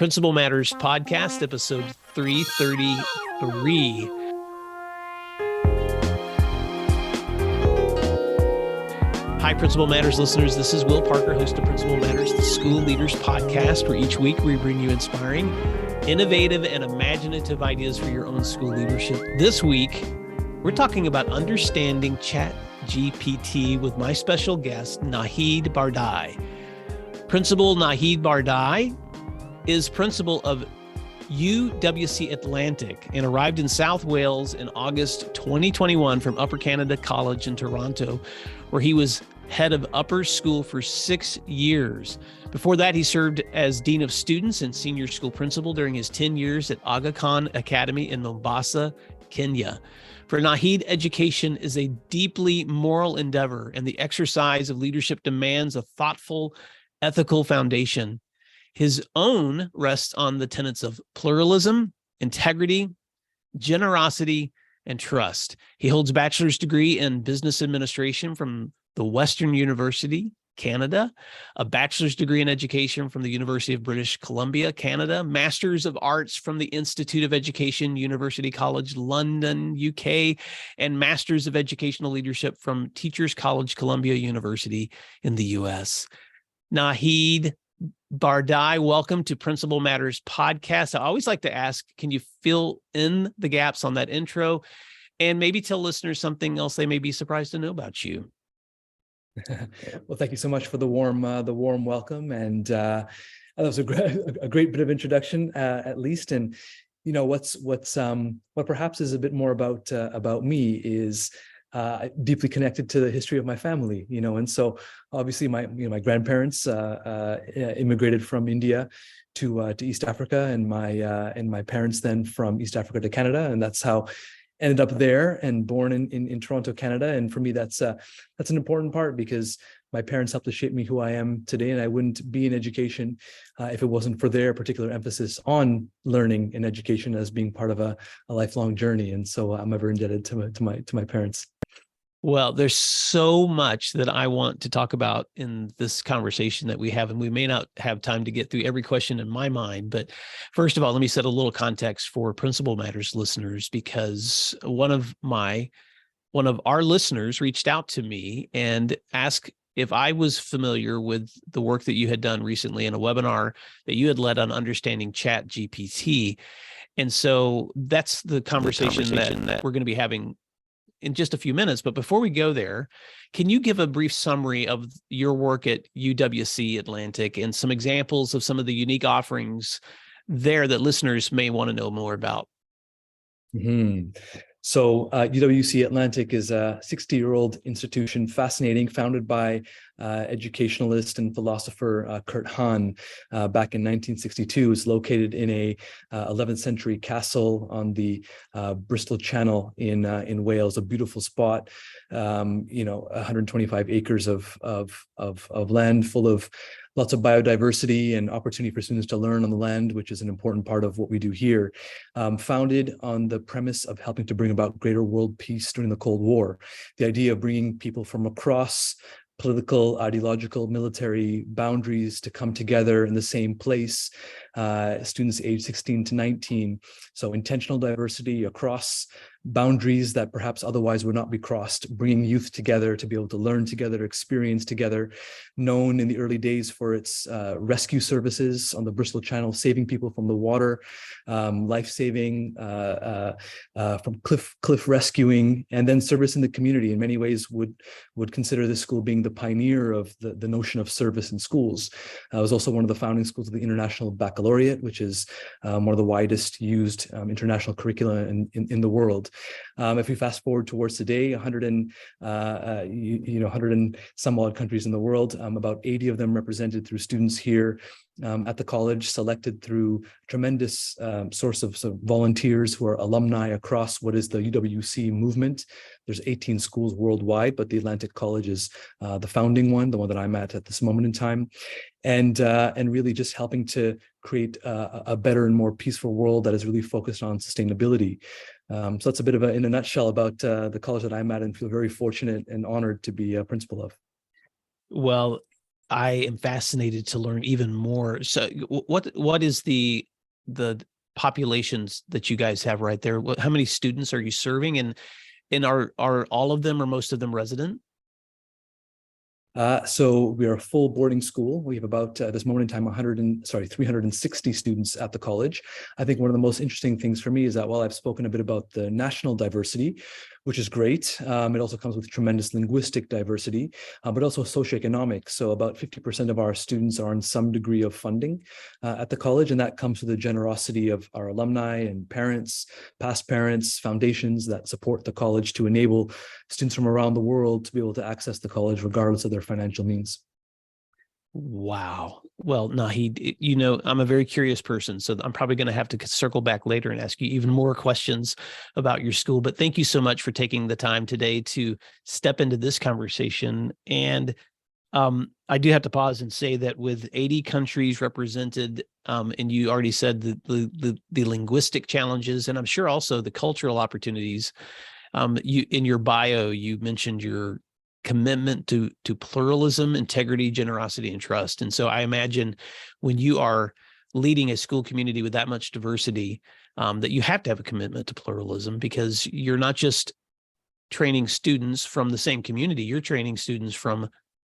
Principal Matters Podcast, episode 333. Hi, Principal Matters listeners. This is Will Parker, host of Principal Matters, the School Leaders Podcast, where each week we bring you inspiring, innovative, and imaginative ideas for your own school leadership. This week, we're talking about understanding ChatGPT with my special guest, Naheed Bardai. Principal Naheed Bardai is principal of UWC Atlantic and arrived in South Wales in August 2021 from Upper Canada College in Toronto, where he was head of upper school for 6 years. Before that, he served as Dean of Students and Senior School Principal during his 10 years at Aga Khan Academy in Mombasa, Kenya. For Naheed, education is a deeply moral endeavor, and the exercise of leadership demands a thoughtful, ethical foundation. His own rests on the tenets of pluralism, integrity, generosity, and trust. He holds a bachelor's degree in business administration from the Western University, Canada, a bachelor's degree in education from the University of British Columbia, Canada, Masters of Arts from the Institute of Education, University College London, UK, and Masters of Educational Leadership from Teachers College, Columbia University in the US. Naheed Bardai, welcome to Principal Matters Podcast. I always like to ask, can you fill in the gaps on that intro and maybe tell listeners something else they may be surprised to know about you? Well, thank you so much for the warm welcome, and that was a great bit of introduction, at least. And you know what perhaps is a bit more about me is deeply connected to the history of my family, and so obviously my grandparents immigrated from India to East Africa, and my parents then from East Africa to Canada, and that's how I ended up there and born in Toronto, Canada. And for me, that's an important part, because my parents helped to shape me who I am today, and I wouldn't be in education if it wasn't for their particular emphasis on learning and education as being part of a lifelong journey. And so I'm ever indebted to my parents. Well, there's so much that I want to talk about in this conversation that we have, and we may not have time to get through every question in my mind. But first of all, let me set a little context for Principal Matters listeners, because one of our listeners reached out to me and asked if I was familiar with the work that you had done recently in a webinar that you had led on understanding ChatGPT. And so that's the conversation that we're going to be having in just a few minutes. But before we go there, can you give a brief summary of your work at UWC Atlantic and some examples of some of the unique offerings there that listeners may want to know more about? Mm-hmm. So UWC Atlantic is a 60-year-old institution, fascinating, founded by educationalist and philosopher Kurt Hahn back in 1962. It's located in a 11th century castle on the Bristol Channel in Wales, a beautiful spot. 125 acres of land full of lots of biodiversity and opportunity for students to learn on the land, which is an important part of what we do here. Founded on the premise of helping to bring about greater world peace during the Cold War. The idea of bringing people from across political, ideological, military boundaries to come together in the same place, students aged 16 to 19. So intentional diversity across boundaries that perhaps otherwise would not be crossed, bringing youth together to be able to learn together, experience together. Known in the early days for its rescue services on the Bristol Channel, saving people from the water, life-saving, from cliff rescuing, and then service in the community. In many ways would consider this school being the pioneer of the notion of service in schools. It was also one of the founding schools of the International Baccalaureate, which is one of the widest used international curricula in the world. If we fast forward towards today, 100 and some odd countries in the world, about 80 of them represented through students here at the college, selected through tremendous source of volunteers who are alumni across what is the UWC movement. There's 18 schools worldwide, but the Atlantic College is the founding one, the one that I'm at this moment in time, and really just helping to create a better and more peaceful world that is really focused on sustainability. So that's a bit of in a nutshell about the college that I'm at, and feel very fortunate and honored to be a principal of. Well, I am fascinated to learn even more. So what is the populations that you guys have right there? How many students are you serving, and are all of them or most of them resident? So we are a full boarding school. We have about this moment in time 360 students at the college. I think one of the most interesting things for me is that while I've spoken a bit about the national diversity, which is great, it also comes with tremendous linguistic diversity, but also socioeconomic. So about 50% of our students are on some degree of funding at the college, and that comes with the generosity of our alumni and parents, past parents, foundations that support the college to enable students from around the world to be able to access the college regardless of their financial means. Wow. Well, Naheed, I'm a very curious person, so I'm probably going to have to circle back later and ask you even more questions about your school. But thank you so much for taking the time today to step into this conversation. And I do have to pause and say that with 80 countries represented, and you already said the linguistic challenges, and I'm sure also the cultural opportunities. You in your bio, you mentioned your commitment to pluralism, integrity, generosity, and trust. And so I imagine when you are leading a school community with that much diversity, that you have to have a commitment to pluralism, because you're not just training students from the same community, you're training students from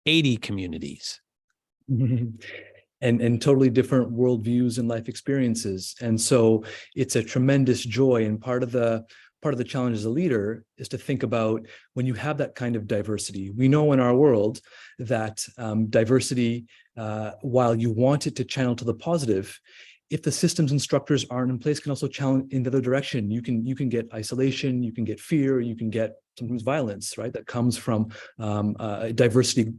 80 communities. And totally different worldviews and life experiences. And so it's a tremendous joy. And part of the challenge as a leader is to think about when you have that kind of diversity. We know in our world that diversity, while you want it to channel to the positive, if the systems and structures aren't in place, can also challenge in the other direction. You can get isolation, you can get fear, you can get sometimes violence, right? That comes from diversity,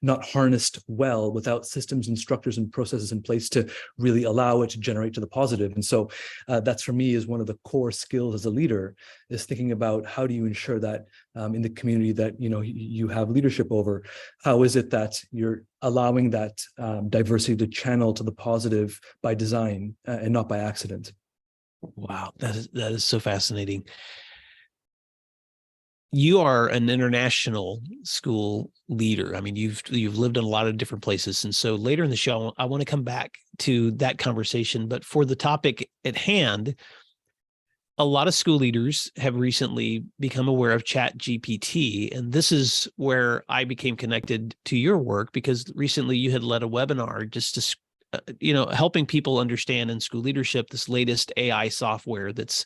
not harnessed well without systems and structures and processes in place to really allow it to generate to the positive. And so that's, for me, is one of the core skills as a leader, is thinking about how do you ensure that in the community that you have leadership over, how is it that you're allowing that diversity to channel to the positive by design and not by accident. Wow, that is so fascinating. You are an international school leader. I mean, you've lived in a lot of different places. And so later in the show, I want to come back to that conversation. But for the topic at hand, a lot of school leaders have recently become aware of ChatGPT. And this is where I became connected to your work, because recently you had led a webinar just to, helping people understand in school leadership this latest AI software that's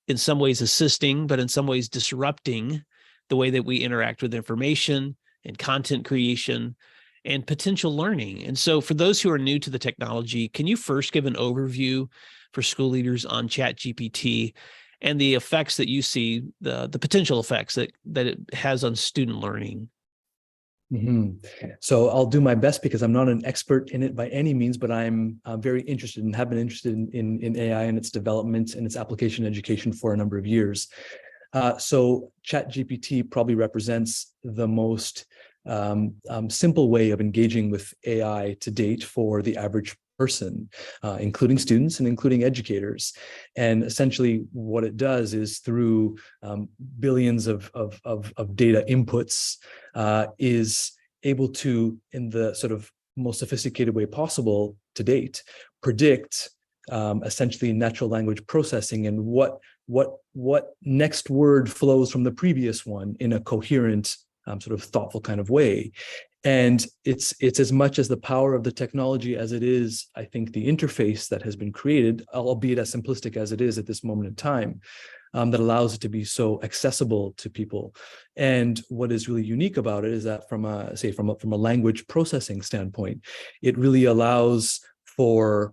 in some ways assisting, but in some ways disrupting the way that we interact with information and content creation and potential learning. And so for those who are new to the technology, can you first give an overview for school leaders on ChatGPT and the effects that you see, the potential effects that it has on student learning? So I'll do my best, because I'm not an expert in it by any means, but I'm very interested and have been interested in AI and its development and its application in education for a number of years. So ChatGPT probably represents the most simple way of engaging with AI to date for the average person, including students and including educators. And essentially what it does is, through billions of data inputs, is able to, in the sort of most sophisticated way possible to date, predict essentially natural language processing and what next word flows from the previous one in a coherent, sort of thoughtful kind of way. And it's as much as the power of the technology as it is, I think, the interface that has been created, albeit as simplistic as it is at this moment in time, that allows it to be so accessible to people. And what is really unique about it is that from a language processing standpoint, it really allows for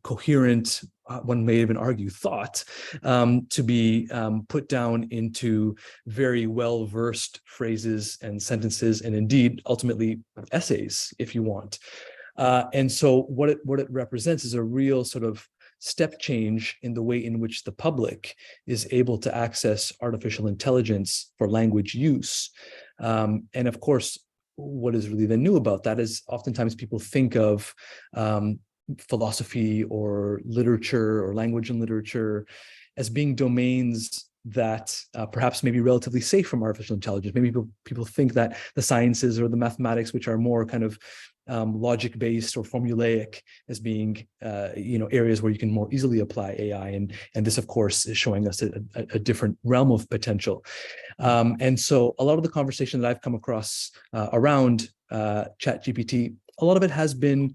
coherent, one may even argue, thought to be put down into very well-versed phrases and sentences, and indeed, ultimately, essays, if you want. And so what it represents is a real sort of step change in the way in which the public is able to access artificial intelligence for language use. And of course, what is really then new about that is oftentimes people think of philosophy or literature or language and literature as being domains that perhaps may be relatively safe from artificial intelligence. Maybe people think that the sciences or the mathematics, which are more kind of logic-based or formulaic, as being areas where you can more easily apply AI, and this, of course, is showing us a different realm of potential. And so, a lot of the conversation that I've come across around ChatGPT, a lot of it has been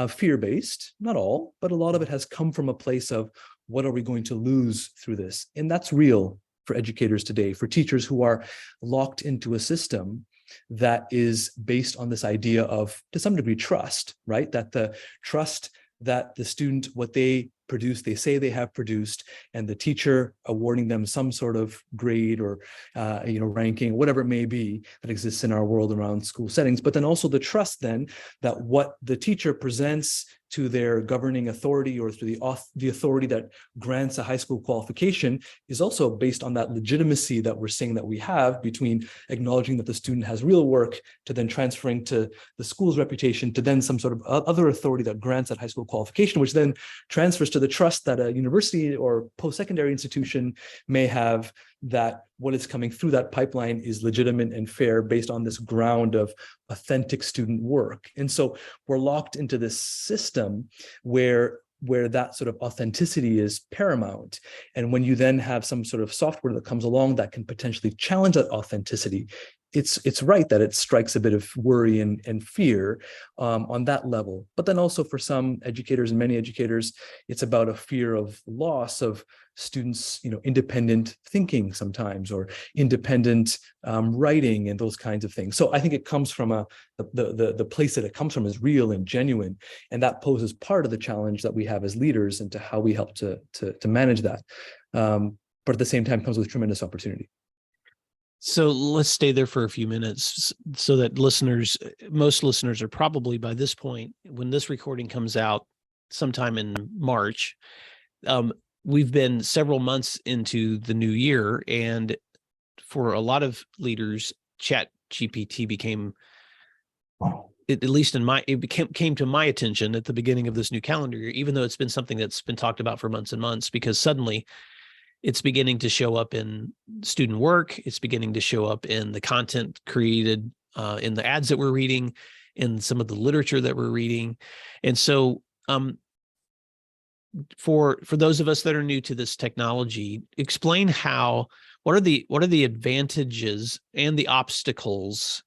fear-based, not all, but a lot of it has come from a place of, what are we going to lose through this? And that's real for educators today, for teachers who are locked into a system that is based on this idea of, to some degree, trust, right? That the trust that the student, what they produce, they say they have produced, and the teacher awarding them some sort of grade or ranking, whatever it may be that exists in our world around school settings. But then also the trust then that what the teacher presents to their governing authority or to the authority that grants a high school qualification is also based on that legitimacy that we're saying that we have, between acknowledging that the student has real work to then transferring to the school's reputation to then some sort of other authority that grants that high school qualification, which then transfers to the trust that a university or post-secondary institution may have, that what is coming through that pipeline is legitimate and fair based on this ground of authentic student work. And so we're locked into this system where that sort of authenticity is paramount. And when you then have some sort of software that comes along that can potentially challenge that authenticity, it's right that it strikes a bit of worry and fear on that level. But then also for some educators and many educators, it's about a fear of loss of students, independent thinking sometimes, or independent writing and those kinds of things. So I think it comes from the place that it comes from is real and genuine, and that poses part of the challenge that we have as leaders into how we help to manage that. But at the same time, comes with tremendous opportunity. So let's stay there for a few minutes so that most listeners are probably, by this point, when this recording comes out sometime in March, we've been several months into the new year. And for a lot of leaders, ChatGPT became, at least came to my attention at the beginning of this new calendar year, even though it's been something that's been talked about for months and months, because suddenly it's beginning to show up in student work. It's beginning to show up in the content created, in the ads that we're reading, in some of the literature that we're reading. And so for those of us that are new to this technology, explain what are the advantages and the obstacles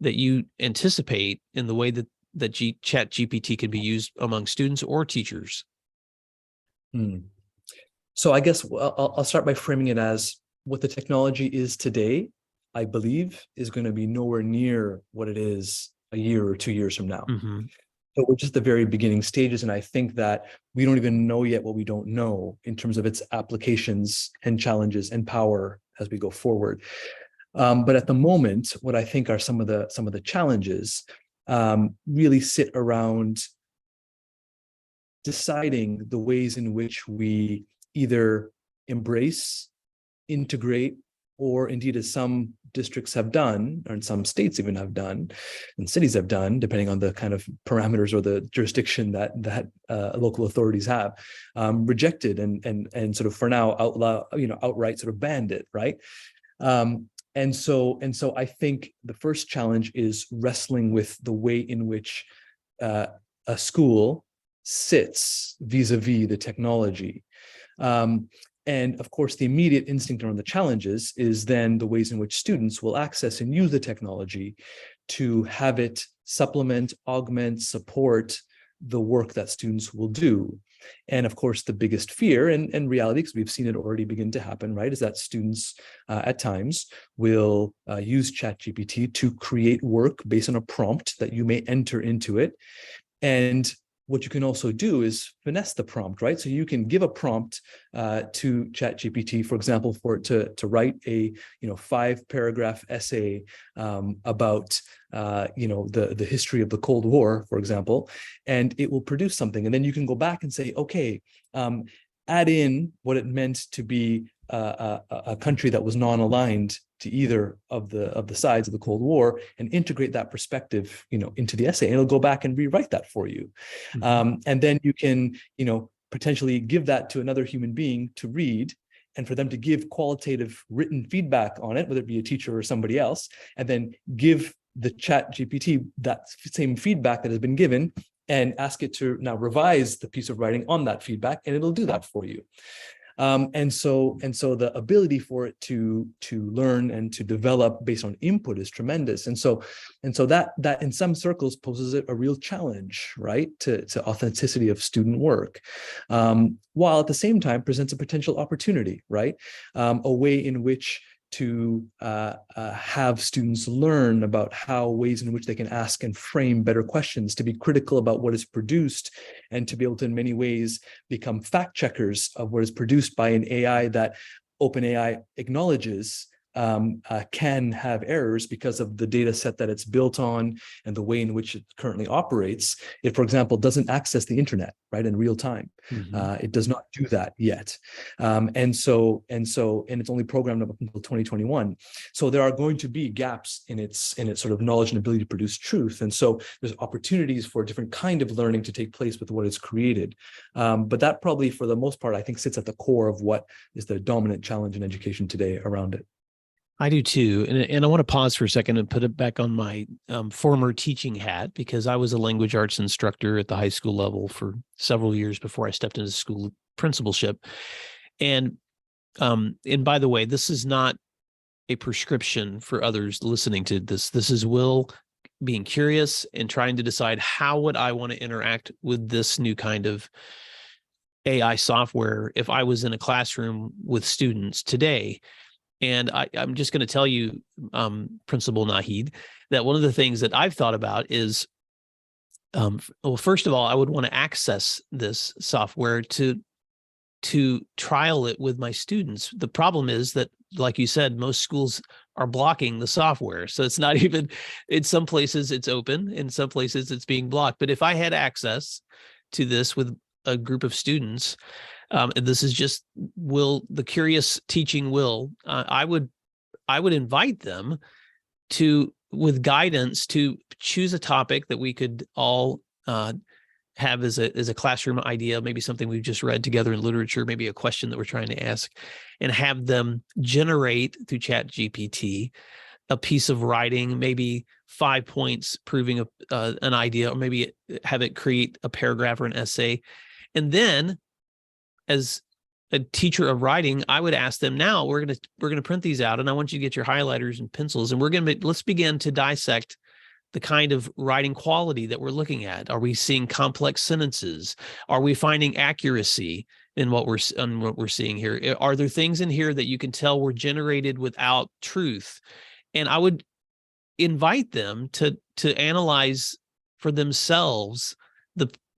that you anticipate in the way that ChatGPT can be used among students or teachers? So I guess I'll start by framing it as, what the technology is today, I believe, is going to be nowhere near what it is a year or 2 years from now. Mm-hmm. So we're just the very beginning stages. And I think that we don't even know yet what we don't know in terms of its applications and challenges and power as we go forward. But at the moment, what I think are some of the challenges really sit around deciding the ways in which we either embrace, integrate, or indeed, as some districts have done, or in some states even have done, and cities have done, depending on the kind of parameters or the jurisdiction that local authorities have, rejected and sort of, for now, outright sort of banned it, right? And so I think the first challenge is wrestling with the way in which a school sits vis-a-vis the technology. And of course, the immediate instinct around the challenges is then the ways in which students will access and use the technology to have it supplement, augment, support the work that students will do. And of course, the biggest fear and reality, because we've seen it already begin to happen, right, is that students at times will use ChatGPT to create work based on a prompt that you may enter into it. And what you can also do is finesse the prompt, right? So you can give a prompt to ChatGPT, for example, for it to write a 5-paragraph essay about the history of the Cold War, for example, and it will produce something. And then you can go back and say, okay, add in what it meant to be a country that was non-aligned to either of the sides of the Cold War, and integrate that perspective, into the essay, and it'll go back and rewrite that for you. Mm-hmm. And then you can, potentially give that to another human being to read, and for them to give qualitative written feedback on it, whether it be a teacher or somebody else, and then give the ChatGPT that same feedback that has been given and ask it to now revise the piece of writing on that feedback, and it'll do that for you. And so the ability for it to learn and to develop based on input is tremendous. And so that in some circles poses a real challenge, right, to authenticity of student work, while at the same time presents a potential opportunity, right, a way in which to have students learn about ways in which they can ask and frame better questions, to be critical about what is produced, and to be able to, in many ways, become fact checkers of what is produced by an AI that OpenAI acknowledges can have errors because of the data set that it's built on and the way in which it currently operates. It, for example, doesn't access the internet, right, in real time. It does not do that yet. And it's only programmed up until 2021. So there are going to be gaps in its sort of knowledge and ability to produce truth. And so there's opportunities for a different kind of learning to take place with what it's created. But that probably, for the most part, I think sits at the core of what is the dominant challenge in education today around it. I do too. And I want to pause for a second and put it back on my former teaching hat, because I was a language arts instructor at the high school level for several years before I stepped into school principalship. And by the way, this is not a prescription for others listening to this. This is Will being curious and trying to decide, how would I want to interact with this new kind of AI software if I was in a classroom with students today? And I'm just going to tell you, Principal Naheed, that one of the things that I've thought about is, well, first of all, I would want to access this software to trial it with my students. The problem is that, like you said, most schools are blocking the software. So it's not even, in some places it's open, in some places it's being blocked. But if I had access to this with a group of students, and this is just Will, the curious teaching Will, I would invite them to, with guidance, to choose a topic that we could all have as a classroom idea, maybe something we've just read together in literature, maybe a question that we're trying to ask, and have them generate through ChatGPT a piece of writing, maybe 5 points proving an idea, or maybe have it create a paragraph or an essay. And then, as a teacher of writing, I would ask them, now we're gonna print these out, and I want you to get your highlighters and pencils, and let's begin to dissect the kind of writing quality that we're looking at. Are we seeing complex sentences? Are we finding accuracy in what we're seeing here? Are there things in here that you can tell were generated without truth? And I would invite them to analyze for themselves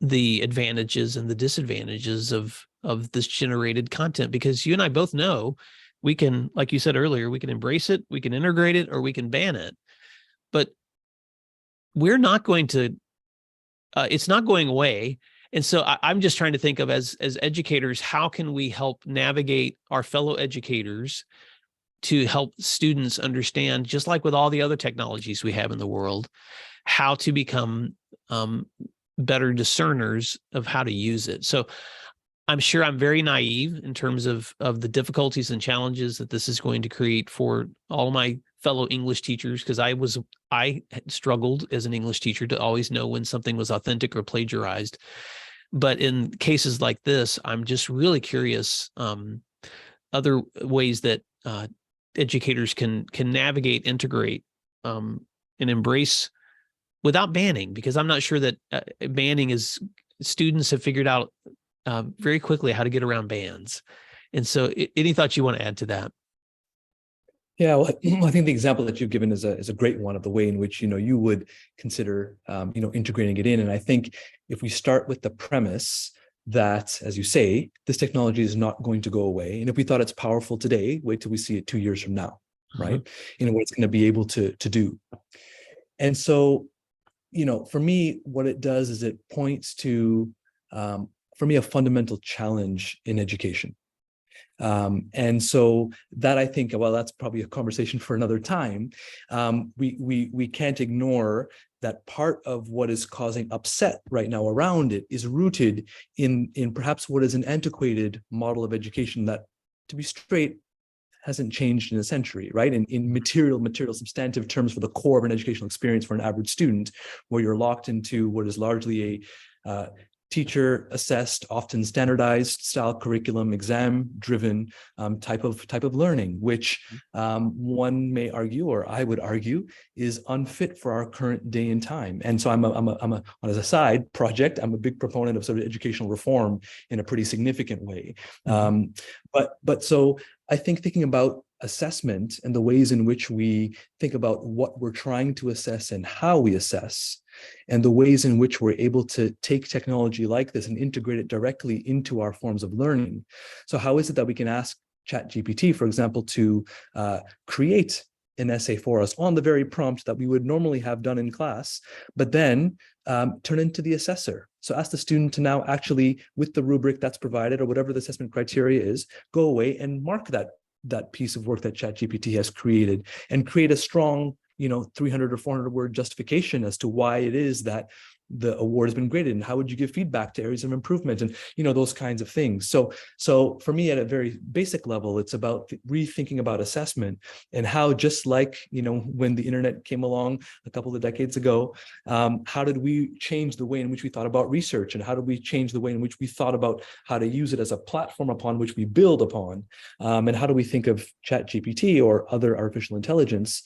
the advantages and the disadvantages of this generated content, because you and I both know we can, like you said earlier, we can embrace it, we can integrate it, or we can ban it. But we're not going to, it's not going away. And so I'm just trying to think of, as educators, how can we help navigate our fellow educators to help students understand, just like with all the other technologies we have in the world, how to become better discerners of how to use it. So I'm sure I'm very naive in terms of the difficulties and challenges that this is going to create for all my fellow English teachers, because I struggled as an English teacher to always know when something was authentic or plagiarized. But in cases like this, I'm just really curious other ways that educators can navigate, integrate, and embrace without banning, because I'm not sure that banning is, students have figured out very quickly how to get around bans. And so any thoughts you want to add to that? Yeah, well, I think the example that you've given is a great one of the way in which, you would consider, integrating it in. And I think if we start with the premise that, as you say, this technology is not going to go away, and if we thought it's powerful today, wait till we see it 2 years from now, right? What it's going to be able to do. And so, for me, what it does is it points to, for me, a fundamental challenge in education. And so that, I think, well, that's probably a conversation for another time. We can't ignore that part of what is causing upset right now around it is rooted in perhaps what is an antiquated model of education that to be straight, hasn't changed in a century, right? In material, substantive terms for the core of an educational experience for an average student, where you're locked into what is largely a teacher assessed, often standardized style curriculum, exam driven type of learning, which one may argue, or I would argue, is unfit for our current day and time. And so I'm as a side project, I'm a big proponent of sort of educational reform in a pretty significant way. But so I think thinking about assessment and the ways in which we think about what we're trying to assess and how we assess, and the ways in which we're able to take technology like this and integrate it directly into our forms of learning. So how is it that we can ask ChatGPT, for example, to create an essay for us on the very prompt that we would normally have done in class, but then turn into the assessor? So ask the student to now actually, with the rubric that's provided or whatever the assessment criteria is, go away and mark that piece of work that ChatGPT has created and create a strong 300 or 400 word justification as to why it is that the award has been graded, and how would you give feedback to areas of improvement, and those kinds of things. So for me, at a very basic level, it's about rethinking about assessment and how, just like when the internet came along a couple of decades ago, how did we change the way in which we thought about research, and how did we change the way in which we thought about how to use it as a platform upon which we build upon, and how do we think of ChatGPT or other artificial intelligence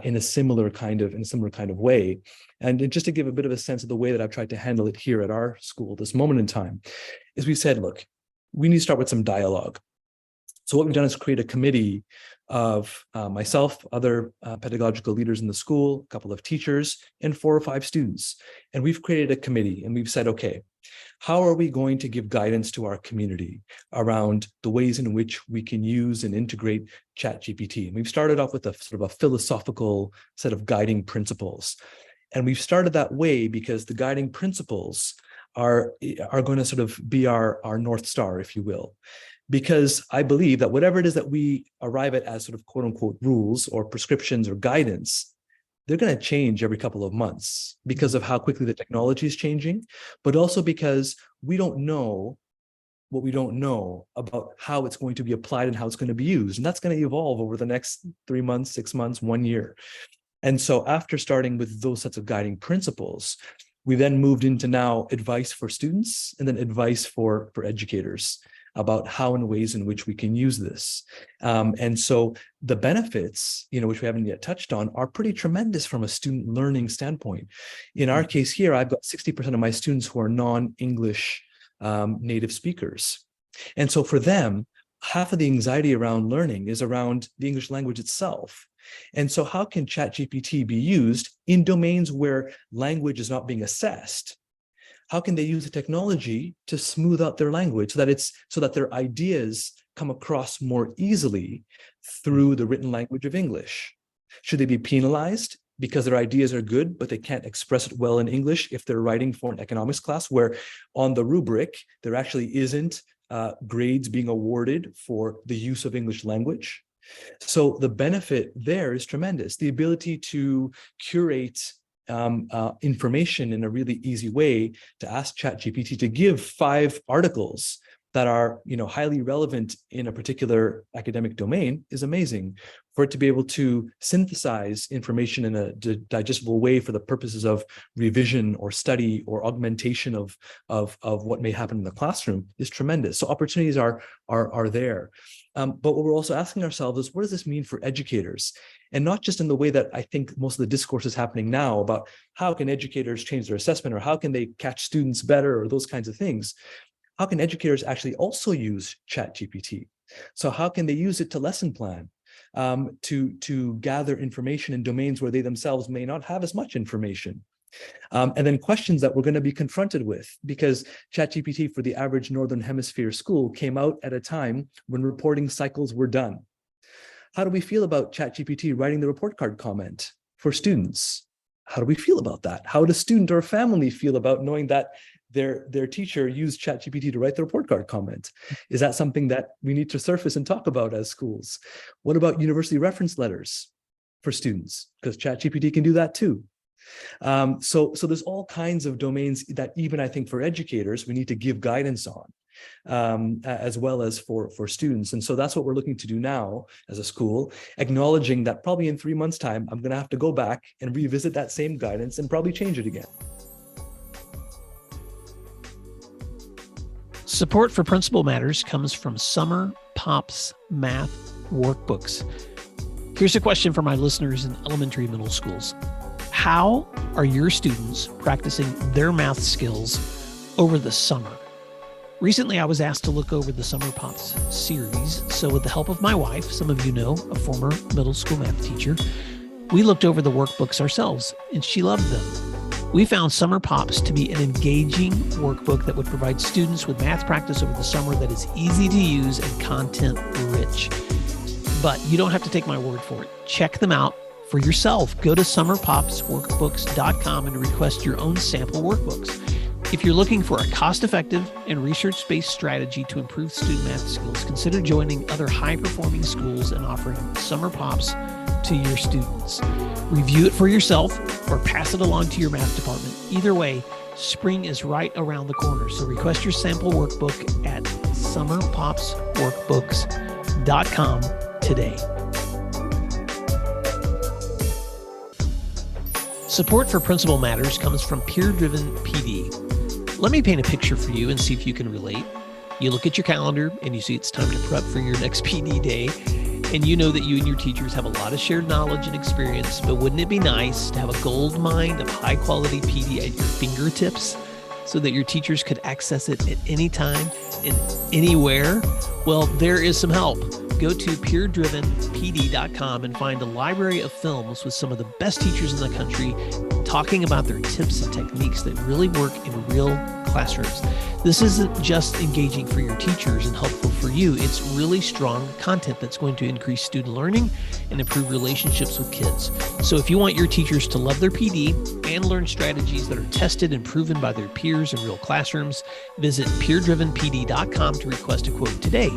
in a similar kind of way. And just to give a bit of a sense of the way that I've tried to handle it here at our school this moment in time, is we said, look, we need to start with some dialogue. So what we've done is create a committee of myself, other pedagogical leaders in the school, a couple of teachers, and 4 or 5 students. And we've created a committee, and we've said, okay, how are we going to give guidance to our community around the ways in which we can use and integrate ChatGPT? And we've started off with a sort of a philosophical set of guiding principles. And we've started that way because the guiding principles are going to sort of be our North Star, if you will. Because I believe that whatever it is that we arrive at as sort of quote unquote rules or prescriptions or guidance, they're going to change every couple of months because of how quickly the technology is changing, but also because we don't know what we don't know about how it's going to be applied and how it's going to be used. And that's going to evolve over the next 3 months, 6 months, 1 year. And so after starting with those sets of guiding principles, we then moved into now advice for students and then advice for educators about how and ways in which we can use this. And so the benefits, which we haven't yet touched on, are pretty tremendous from a student learning standpoint. In our case here, I've got 60% of my students who are non-English native speakers. And so for them, half of the anxiety around learning is around the English language itself. And so how can ChatGPT be used in domains where language is not being assessed? How can they use the technology to smooth out their language so that their ideas come across more easily through the written language of English? Should they be penalized because their ideas are good, but they can't express it well in English if they're writing for an economics class where on the rubric, there actually isn't grades being awarded for the use of English language? So the benefit there is tremendous. The ability to curate information in a really easy way, to ask ChatGPT to give 5 articles that are highly relevant in a particular academic domain is amazing. For it to be able to synthesize information in a digestible way for the purposes of revision or study or augmentation of what may happen in the classroom is tremendous. So opportunities are there. But what we're also asking ourselves is, what does this mean for educators? And not just in the way that I think most of the discourse is happening now about how can educators change their assessment or how can they catch students better or those kinds of things. How can educators actually also use ChatGPT? So how can they use it to lesson plan, to gather information in domains where they themselves may not have as much information? And then questions that we're going to be confronted with, because ChatGPT for the average Northern Hemisphere school came out at a time when reporting cycles were done. How do we feel about ChatGPT writing the report card comment for students? How do we feel about that? How does a student or a family feel about knowing that their teacher used ChatGPT to write the report card comment? Is that something that we need to surface and talk about as schools? What about university reference letters for students? Because ChatGPT can do that too. So there's all kinds of domains that even I think for educators, we need to give guidance on. as well as for students. And so that's what we're looking to do now as a school, acknowledging that probably in 3 months' time, I'm going to have to go back and revisit that same guidance and probably change it again. Support for Principal Matters comes from Summer Pops Math Workbooks. Here's a question for my listeners in elementary and middle schools. How are your students practicing their math skills over the summer? Recently, I was asked to look over the Summer Pops series. So with the help of my wife, some of you know, a former middle school math teacher, we looked over the workbooks ourselves, and she loved them. We found Summer Pops to be an engaging workbook that would provide students with math practice over the summer that is easy to use and content rich. But you don't have to take my word for it. Check them out for yourself. Go to summerpopsworkbooks.com and request your own sample workbooks. If you're looking for a cost-effective and research-based strategy to improve student math skills, consider joining other high-performing schools and offering Summer Pops to your students. Review it for yourself or pass it along to your math department. Either way, spring is right around the corner. So request your sample workbook at summerpopsworkbooks.com today. Support for Principal Matters comes from Peer Driven PD. Let me paint a picture for you and see if you can relate. You look at your calendar and you see it's time to prep for your next PD day. And you know that you and your teachers have a lot of shared knowledge and experience, but wouldn't it be nice to have a gold mine of high quality PD at your fingertips so that your teachers could access it at any time and anywhere? Well, there is some help. Go to peerdrivenpd.com and find a library of films with some of the best teachers in the country talking about their tips and techniques that really work in real classrooms. This isn't just engaging for your teachers and helpful for you. It's really strong content that's going to increase student learning and improve relationships with kids. So if you want your teachers to love their PD and learn strategies that are tested and proven by their peers in real classrooms, visit peerdrivenpd.com to request a quote today.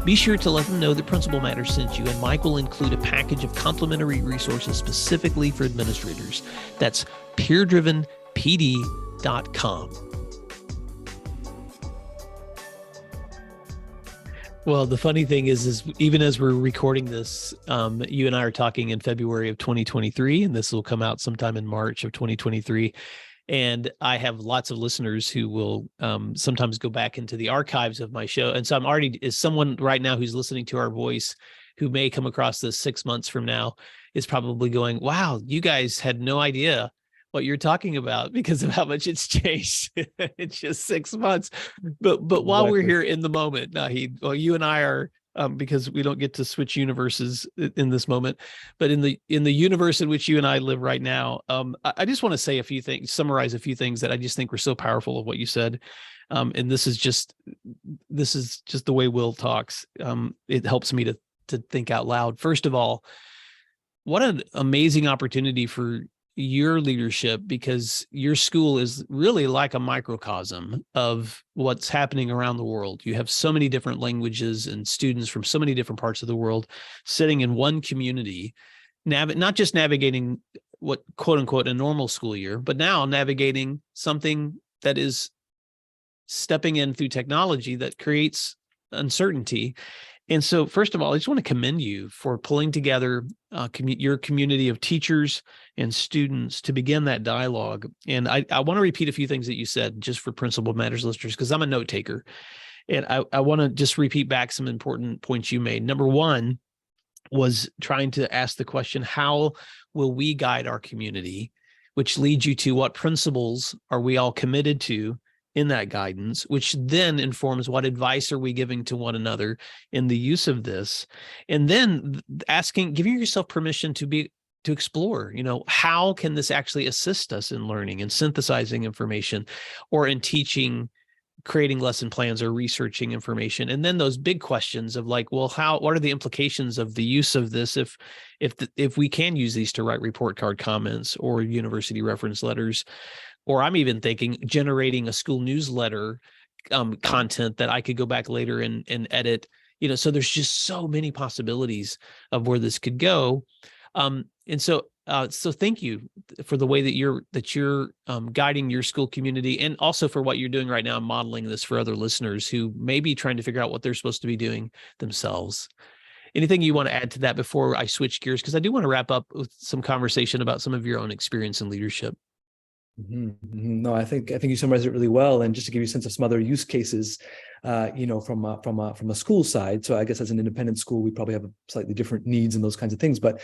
Be sure to let them know that Principal Matters sent you, and Mike will include a package of complimentary resources specifically for administrators. That's peerdrivenpd.com. Well, the funny thing is even as we're recording this, you and I are talking in February of 2023, and this will come out sometime in March of 2023. And I have lots of listeners who will sometimes go back into the archives of my show. And so I'm already, is someone right now who's listening to our voice who may come across this 6 months from now is probably going, wow, you guys had no idea what you're talking about because of how much it's changed. It's just 6 months. But while we're here in the moment, Naheed, well, you and I are, because we don't get to switch universes in this moment, but in the universe in which you and I live right now, I just want to say a few things, summarize a few things that I just think were so powerful of what you said. And this is just the way Will talks. It helps me to think out loud. First of all, what an amazing opportunity for your leadership, because your school is really like a microcosm of what's happening around the world. You have so many different languages and students from so many different parts of the world sitting in one community, not just navigating what quote unquote a normal school year, but now navigating something that is stepping in through technology that creates uncertainty. And so, first of all, I just want to commend you for pulling together your community of teachers and students to begin that dialogue. And I want to repeat a few things that you said just for Principal Matters listeners, because I'm a note taker. And I want to just repeat back some important points you made. Number one was trying to ask the question, how will we guide our community? Which leads you to what principles are we all committed to in that guidance, which then informs what advice are we giving to one another in the use of this. And then giving yourself permission to explore, how can this actually assist us in learning and synthesizing information, or in teaching, creating lesson plans, or researching information. And then those big questions of like, well, what are the implications of the use of this if we can use these to write report card comments or university reference letters? Or I'm even thinking generating a school newsletter content that I could go back later and edit. So there's just so many possibilities of where this could go. And so So thank you for the way that you're guiding your school community, and also for what you're doing right now, modeling this for other listeners who may be trying to figure out what they're supposed to be doing themselves. Anything you want to add to that before I switch gears? Because I do want to wrap up with some conversation about some of your own experience in leadership. No, I think you summarized it really well. And just to give you a sense of some other use cases, from a school side. So I guess as an independent school, we probably have slightly different needs and those kinds of things. But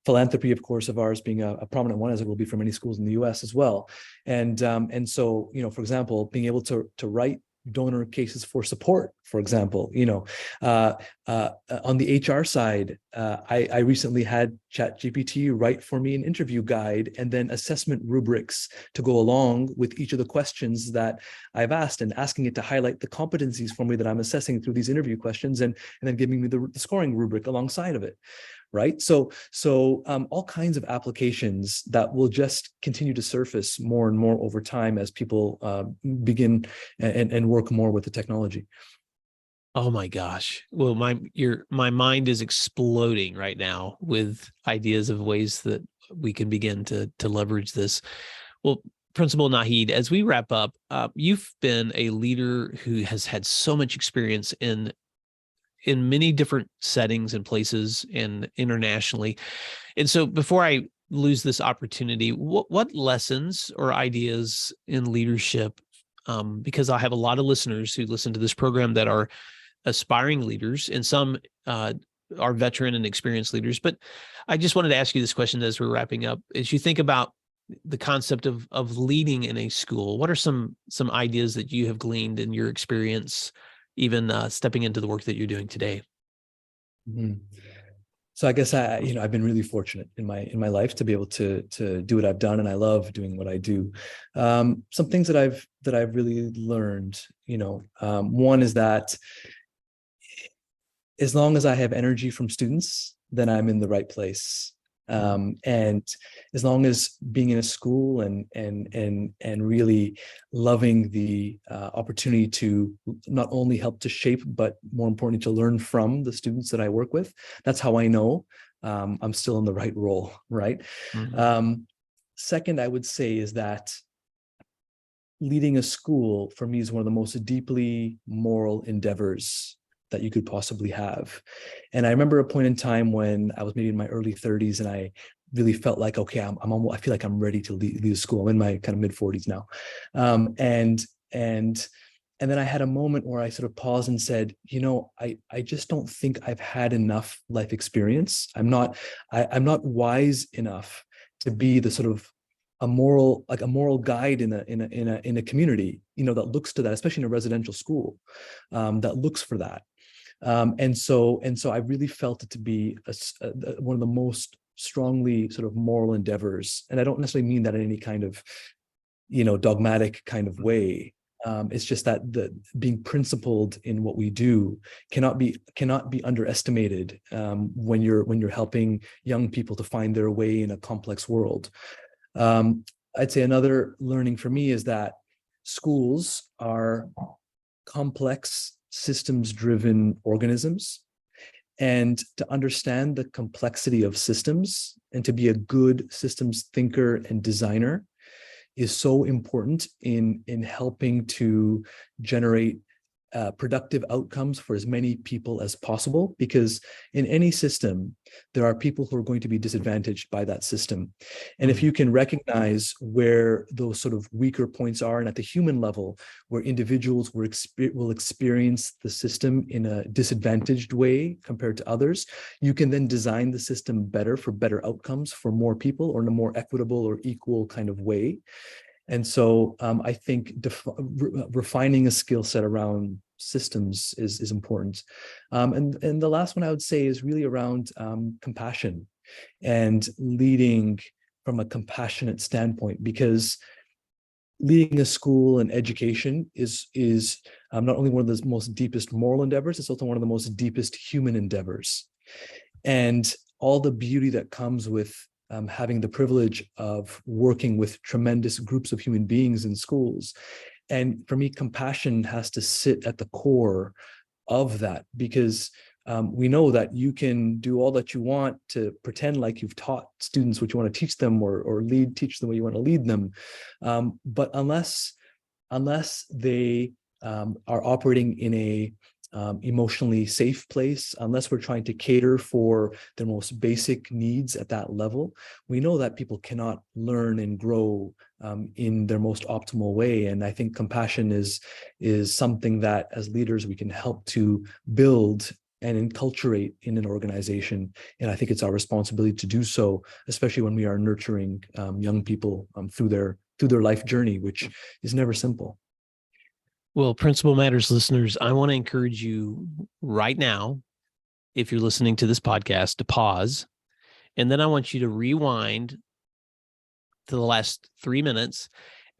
philanthropy, of course, of ours being a prominent one, as it will be for many schools in the U.S. as well. And so, for example, being able to write donor cases for support, for example, on the HR side, I recently had ChatGPT write for me an interview guide and then assessment rubrics to go along with each of the questions that I've asked, and asking it to highlight the competencies for me that I'm assessing through these interview questions, and then giving me the scoring rubric alongside of it. Right. So all kinds of applications that will just continue to surface more and more over time as people begin and work more with the technology. Oh my gosh. Well, my mind is exploding right now with ideas of ways that we can begin to leverage this. Well, Principal Naheed, as we wrap up, you've been a leader who has had so much experience in many different settings and places and internationally. And so before I lose this opportunity, what lessons or ideas in leadership, because I have a lot of listeners who listen to this program that are aspiring leaders, and some are veteran and experienced leaders. But I just wanted to ask you this question as we're wrapping up. As you think about the concept of leading in a school, what are some ideas that you have gleaned in your experience, even stepping into the work that you're doing today? Mm-hmm. So I guess I've been really fortunate in my life to be able to do what I've done, and I love doing what I do. Some things that I've really learned, one is that as long as I have energy from students, then I'm in the right place. And as long as being in a school and really loving the opportunity to not only help to shape, but more importantly, to learn from the students that I work with, that's how I know I'm still in the right role, right? Mm-hmm. Second, I would say is that leading a school for me is one of the most deeply moral endeavors that you could possibly have. And I remember a point in time when I was maybe in my early 30s, and I really felt like, okay, I feel like I'm ready to lead a school. I'm in my kind of mid 40s now. And then I had a moment where I sort of paused and said, I just don't think I've had enough life experience. I'm not wise enough to be the sort of a moral guide in a community, that looks to that, especially in a residential school, that looks for that. And so I really felt it to be one of the most strongly sort of moral endeavors. And I don't necessarily mean that in any kind of, dogmatic kind of way. It's just that the being principled in what we do cannot be underestimated when you're helping young people to find their way in a complex world. I'd say another learning for me is that schools are complex, systems-driven organisms. And to understand the complexity of systems and to be a good systems thinker and designer is so important in helping to generate productive outcomes for as many people as possible, because in any system, there are people who are going to be disadvantaged by that system. And if you can recognize where those sort of weaker points are, and at the human level, where individuals will experience the system in a disadvantaged way compared to others, you can then design the system better for better outcomes for more people, or in a more equitable or equal kind of way. And so I think refining a skill set around systems is important. And the last one I would say is really around compassion and leading from a compassionate standpoint, because leading a school and education is not only one of the most deepest moral endeavors, it's also one of the most deepest human endeavors. And all the beauty that comes with having the privilege of working with tremendous groups of human beings in schools. And for me, compassion has to sit at the core of that, because we know that you can do all that you want to pretend like you've taught students what you want to teach them, or teach them what you want to lead them. But unless they are operating in a emotionally safe place, unless we're trying to cater for their most basic needs at that level, we know that people cannot learn and grow in their most optimal way. And I think compassion is something that as leaders we can help to build and enculturate in an organization. And I think it's our responsibility to do so, especially when we are nurturing young people through their life journey, which is never simple. Well, Principal Matters listeners, I want to encourage you right now, if you're listening to this podcast, to pause. And then I want you to rewind to the last 3 minutes.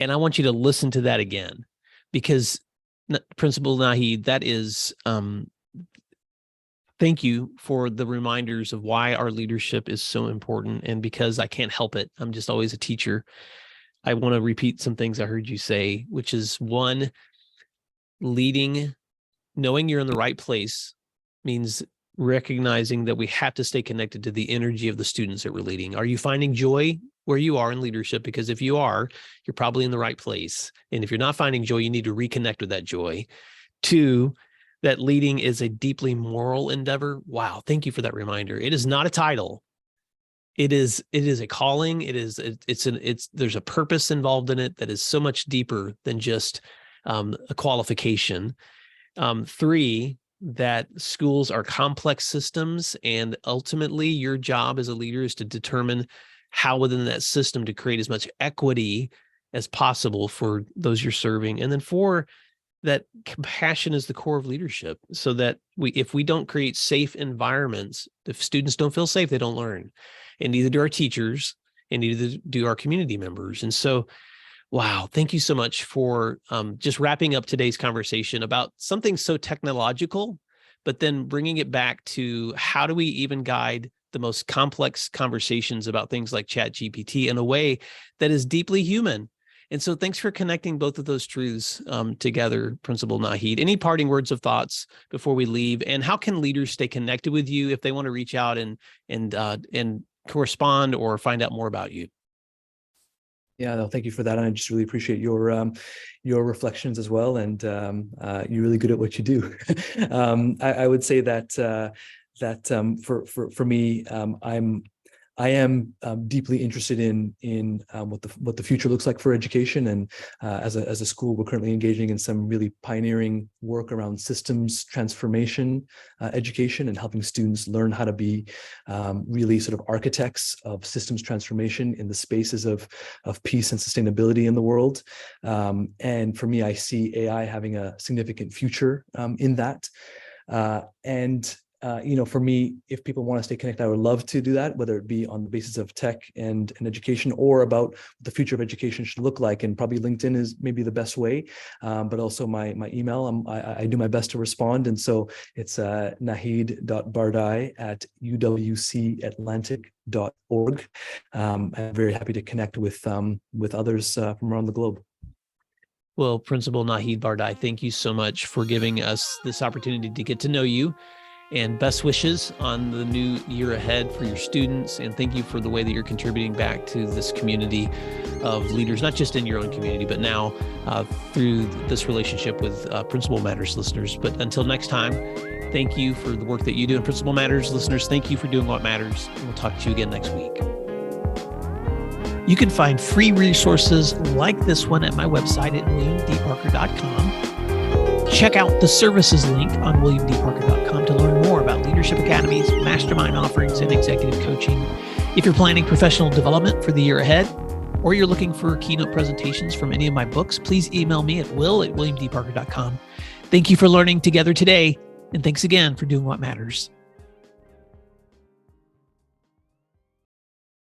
And I want you to listen to that again, because Principal Naheed, that is, thank you for the reminders of why our leadership is so important. And because I can't help it, I'm just always a teacher. I want to repeat some things I heard you say, which is, one, leading, knowing you're in the right place means recognizing that we have to stay connected to the energy of the students that we're leading. Are you finding joy where you are in leadership? Because if you are, you're probably in the right place. And if you're not finding joy, you need to reconnect with that joy. 2, that leading is a deeply moral endeavor. Wow. Thank you for that reminder. It is not a title. It is a calling. There's a purpose involved in it that is so much deeper than just a qualification. 3, that schools are complex systems, and ultimately your job as a leader is to determine how within that system to create as much equity as possible for those you're serving. And then 4, that compassion is the core of leadership, so that if we don't create safe environments, if students don't feel safe, they don't learn. And neither do our teachers, and neither do our community members. And so, wow, thank you so much for just wrapping up today's conversation about something so technological, but then bringing it back to how do we even guide the most complex conversations about things like ChatGPT in a way that is deeply human. And so thanks for connecting both of those truths together, Principal Naheed. Any parting words of thoughts before we leave? And how can leaders stay connected with you if they want to reach out and correspond or find out more about you? Yeah, no, thank you for that. And I just really appreciate your reflections as well. And you're really good at what you do. I would say that for me, I am deeply interested in what the future looks like for education, and as a school, we're currently engaging in some really pioneering work around systems transformation education, and helping students learn how to be really sort of architects of systems transformation in the spaces of peace and sustainability in the world. And for me, I see AI having a significant future in that. For me, if people want to stay connected, I would love to do that, whether it be on the basis of tech and education, or about what the future of education should look like. And probably LinkedIn is maybe the best way, but also my email. I do my best to respond. And so it's naheed.bardai@uwcatlantic.org. I'm very happy to connect with others from around the globe. Well, Principal Naheed Bardai, thank you so much for giving us this opportunity to get to know you. And best wishes on the new year ahead for your students. And thank you for the way that you're contributing back to this community of leaders, not just in your own community, but now through this relationship with Principal Matters listeners. But until next time, thank you for the work that you do. And Principal Matters listeners, thank you for doing what matters. And we'll talk to you again next week. You can find free resources like this one at my website at williamdparker.com. Check out the services link on williamdparker.com to learn more about leadership academies, mastermind offerings, and executive coaching. If you're planning professional development for the year ahead, or you're looking for keynote presentations from any of my books, please email me at will@williamdparker.com. Thank you for learning together today, and thanks again for doing what matters.